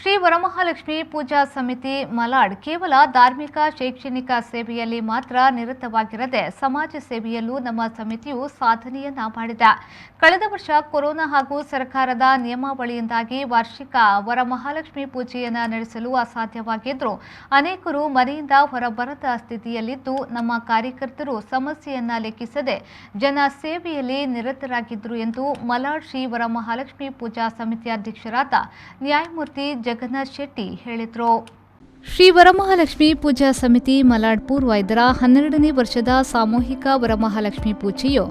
ಶ್ರೀ ವರಮಹಾಲಕ್ಷ್ಮಿ ಪೂಜಾ ಸಮಿತಿ ಮಲಾಡ್ ಕೇವಲ ಧಾರ್ಮಿಕ ಶೈಕ್ಷಣಿಕ ಸೇವೆಯಲ್ಲಿ ಮಾತ್ರ ನಿರತವಾಗಿರದೆ ಸಮಾಜ ಸೇವೆಯಲ್ಲೂ ನಮ್ಮ ಸಮಿತಿಯು ಸಾಧನೆಯನ್ನ ಮಾಡಿದೆ. ಕಳೆದ ವರ್ಷ ಕೊರೋನಾ ಹಾಗೂ ಸರ್ಕಾರದ ನಿಯಮಾವಳಿಯಿಂದಾಗಿ ವಾರ್ಷಿಕ ವರಮಹಾಲಕ್ಷ್ಮಿ ಪೂಜೆಯನ್ನು ನಡೆಸಲು ಅಸಾಧ್ಯವಾಗಿದ್ದರೂ ಅನೇಕರು ಮನೆಯಿಂದ ಹೊರಬರದ ಸ್ಥಿತಿಯಲ್ಲಿದ್ದು ನಮ್ಮ ಕಾರ್ಯಕರ್ತರು ಸಮಸ್ಯೆಯನ್ನ ಲೆಕ್ಕಿಸದೆ ಜನ ಸೇವೆಯಲ್ಲಿ ನಿರತರಾಗಿದ್ದರು ಎಂದು ಮಲಾಡ್ ಶ್ರೀ ವರಮಹಾಲಕ್ಷ್ಮಿ ಪೂಜಾ ಸಮಿತಿ ಅಧ್ಯಕ್ಷರಾದ ನ್ಯಾಯಮೂರ್ತಿ ಜಗನ್ನಾಥ್ ಶೆಟ್ಟಿ ಹೇಳಿದರು. ಶ್ರೀ ವರಮಹಾಲಕ್ಷ್ಮಿ ಪೂಜಾ ಸಮಿತಿ ಮಲಾಡ್ ಪೂರ್ವ ಇದರ 12ನೇ ವರ್ಷದ ಸಾಮೂಹಿಕ ವರಮಹಾಲಕ್ಷ್ಮಿ ಪೂಜೆಯು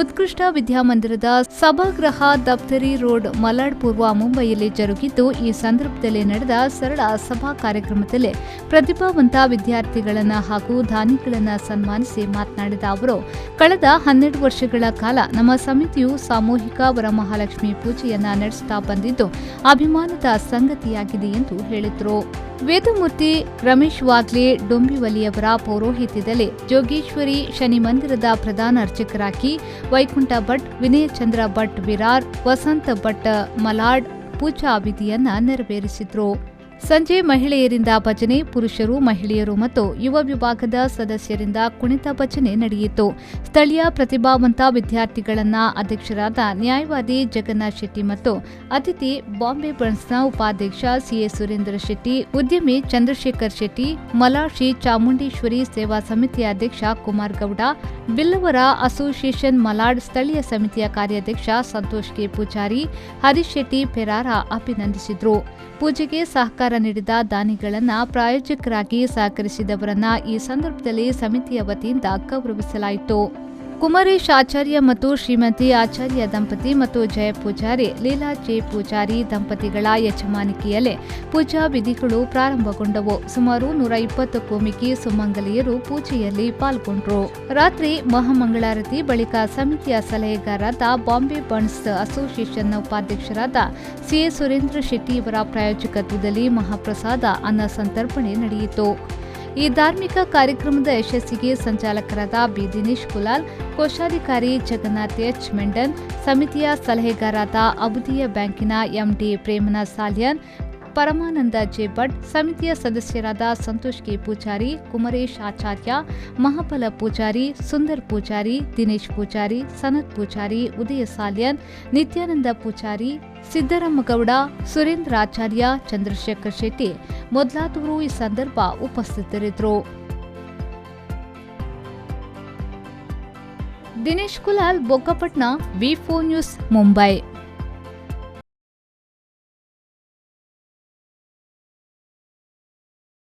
ಉತ್ಕೃಷ್ಟ ವಿದ್ಯಾಮಂದಿರದ ಸಭಾಗೃಹ ದಫ್ತರಿ ರೋಡ್ ಮಲಾಡ್ ಪೂರ್ವ ಮುಂಬಯಿಯಲ್ಲಿ ಜರುಗಿದ್ದು, ಈ ಸಂದರ್ಭದಲ್ಲಿ ನಡೆದ ಸರಳ ಸಭಾ ಕಾರ್ಯಕ್ರಮದಲ್ಲಿ ಪ್ರತಿಭಾವಂತ ವಿದ್ಯಾರ್ಥಿಗಳನ್ನು ಹಾಗೂ ದಾನಿಗಳನ್ನು ಸನ್ಮಾನಿಸಿ ಮಾತನಾಡಿದ ಅವರು, ಕಳೆದ 12 ವರ್ಷಗಳ ಕಾಲ ನಮ್ಮ ಸಮಿತಿಯು ಸಾಮೂಹಿಕ ವರಮಹಾಲಕ್ಷ್ಮಿ ಪೂಜೆಯನ್ನ ನಡೆಸುತ್ತಾ ಬಂದಿದ್ದು ಅಭಿಮಾನದ ಸಂಗತಿಯಾಗಿದೆ ಎಂದು ಹೇಳಿದರು. ವೇದಮೂರ್ತಿ ರಮೇಶ್ ವಾಗ್ಲೆ ಡೊಂಬಿವಲಿಯವರ ಪೌರೋಹಿತ್ಯದಲ್ಲಿ ಜೋಗೇಶ್ವರಿ ಶನಿ ಮಂದಿರದ ಪ್ರಧಾನ ಅರ್ಚಕರಾಗಿ ವೈಕುಂಠ ಭಟ್, ವಿನಯಚಂದ್ರ ಭಟ್ ವಿರಾರ್, ವಸಂತ ಭಟ್ ಮಲಾಡ್ ಪೂಜಾ ವಿಧಿಯನ್ನ ನೆರವೇರಿಸಿದ್ರು. ಸಂಜೆ ಮಹಿಳೆಯರಿಂದ ಭಜನೆ, ಪುರುಷರು, ಮಹಿಳೆಯರು ಮತ್ತು ಯುವ ವಿಭಾಗದ ಸದಸ್ಯರಿಂದ ಕುಣಿತ ಭಜನೆ ನಡೆಯಿತು. ಸ್ಥಳೀಯ ಪ್ರತಿಭಾವಂತ ವಿದ್ಯಾರ್ಥಿಗಳನ್ನ ಅಧ್ಯಕ್ಷರಾದ ನ್ಯಾಯವಾದಿ ಜಗನ್ನಾಥ್ ಶೆಟ್ಟಿ ಮತ್ತು ಅತಿಥಿ ಬಾಂಬೆ ಬನ್ಸ್ನ ಉಪಾಧ್ಯಕ್ಷ ಸಿಎ ಸುರೇಂದ್ರ ಶೆಟ್ಟಿ, ಉದ್ಯಮಿ ಚಂದ್ರಶೇಖರ್ ಶೆಟ್ಟಿ, ಮಲಾಡ್ ಶ್ರೀ ಚಾಮುಂಡೇಶ್ವರಿ ಸೇವಾ ಸಮಿತಿಯ ಅಧ್ಯಕ್ಷ ಕುಮಾರ್ ಗೌಡ, ಬಿಲ್ಲವರ ಅಸೋಸಿಯೇಷನ್ ಮಲಾಡ್ ಸ್ಥಳೀಯ ಸಮಿತಿಯ ಕಾರ್ಯಾಧ್ಯಕ್ಷ ಸಂತೋಷ್ ಕೆ ಪೂಜಾರಿ, ಹರೀಶ್ ಶೆಟ್ಟಿ ಪೆರಾರ ಅಭಿನಂದಿಸಿದರು. ಪೂಜೆಗೆ ಸಹಕಾರ ನೀಡಿದ ದಾನಿಗಳನ್ನು ಪ್ರಾಯೋಜಕರಾಗಿ ಸಹಕರಿಸಿದವರನ್ನ ಈ ಸಂದರ್ಭದಲ್ಲಿ ಸಮಿತಿಯ ವತಿಯಿಂದ ಗೌರವಿಸಲಾಯಿತು. ಕುಮಾರೇಶ್ ಆಚಾರ್ಯ ಮತ್ತು ಶ್ರೀಮತಿ ಆಚಾರ್ಯ ದಂಪತಿ ಮತ್ತು ಜಯ ಪೂಜಾರಿ, ಲೀಲಾ ಜೆ ಪೂಜಾರಿ ದಂಪತಿಗಳ ಯಜಮಾನಿಕೆಯಲ್ಲೇ ಪೂಜಾ ವಿಧಿಗಳು ಪ್ರಾರಂಭಗೊಂಡವು. ಸುಮಾರು 120ಕ್ಕೂ ಮಿಕ್ಕಿ ಸುಮಂಗಲಿಯರು ಪೂಜೆಯಲ್ಲಿ ಪಾಲ್ಗೊಂಡರು. ರಾತ್ರಿ ಮಹಾಮಂಗಳಾರತಿ ಬಳಿಕ ಸಮಿತಿಯ ಸಲಹೆಗಾರರಾದ ಬಾಂಬೆ ಬನ್ಸ್ ಅಸೋಸಿಯೇಷನ್ನ ಉಪಾಧ್ಯಕ್ಷರಾದ ಸಿಎ ಸುರೇಂದ್ರ ಶೆಟ್ಟಿ ಇವರ ಪ್ರಾಯೋಜಕತ್ವದಲ್ಲಿ ಮಹಾಪ್ರಸಾದ ಅನ್ನ ಸಂತರ್ಪಣೆ ನಡೆಯಿತು. ಈ ಧಾರ್ಮಿಕ ಕಾರ್ಯಕ್ರಮದ ಯಶಸ್ಸಿಗೆ ಸಂಚಾಲಕರಾದ ಬಿ ದಿನೇಶ್ ಕುಲಾಲ್, ಕೋಶಾಧಿಕಾರಿ ಜಗನ್ನಾಥ್ ಎಚ್ ಮೆಂಡನ್, ಸಮಿತಿಯ ಸಲಹೆಗಾರರಾದ ಅಬುದಿಯ ಬ್ಯಾಂಕಿನ ಎಂಡಿ ಪ್ರೇಮನಾಥ್ ಸಾಲ್ಯನ್, ಪರಮಾನಂದ ಜೆ ಭಟ್, ಸಮಿತಿಯ ಸದಸ್ಯರಾದ ಸಂತೋಷ್ ಕೆ ಪೂಜಾರಿ, ಕುಮರೇಶ್ ಆಚಾರ್ಯ, ಮಹಾಬಲ ಪೂಜಾರಿ, ಸುಂದರ್ ಪೂಜಾರಿ, ದಿನೇಶ್ ಪೂಜಾರಿ, ಸನತ್ ಪೂಜಾರಿ, ಉದಯ ಸಾಲ್ಯನ್, ನಿತ್ಯಾನಂದ ಪೂಜಾರಿ, ಸಿದ್ದರಾಮಗೌಡ, ಸುರೇಂದ್ರ ಆಚಾರ್ಯ, ಚಂದ್ರಶೇಖರ್ ಶೆಟ್ಟಿ ಮೊದಲಾದವರು ಈ ಸಂದರ್ಭ ಉಪಸ್ಥಿತರಿದ್ದರು. ದಿನೇಶ್ ಕುಲಾಲ್, ಬೊಕ್ಕಪಟ್ನ, ವಿ4 ನ್ಯೂಸ್, ಮುಂಬೈ.